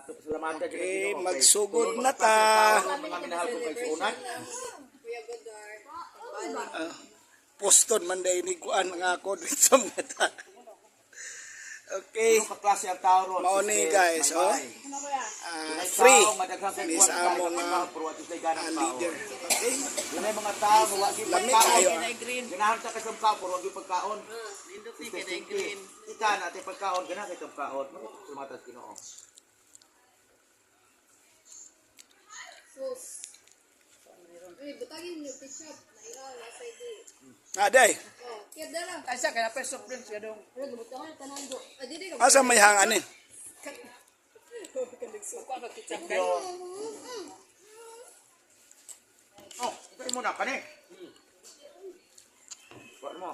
Ato pasalamatan sa Okay, Ginoo. magsugod Tulong na ta. mga minahal ko kay sunan. Poston man day ni kuan nga ako dito sa mga ta. Okay, Ano ka klase ang tao ron? mao ni Sister, guys, may oh. may. Free. Tao, madaghang kay Ni kuwan sa ka, among nagtrabaho, pero wala sila ganang tao. leader. Okay. Yan ay mga tao, wala sila Lamig pagkaon. kayo. Ganahan ta kay pagkaon, pero wala pagkaon. Kita natin pagkaon, ganahan kay pagkaon. Sumatas Ginoo. Sus. Uy, butagin niyo ketchup. Naira, sa ito. Aday, Oh, kaya dala. Asa kaya pa soft drinks ka dong. Pero gumutangan ka nando. Ah, di ka. asa may hangan ni? Ako ano kitchen Thank kay. you. Oh, ito mo na, kani. Kuwan mo.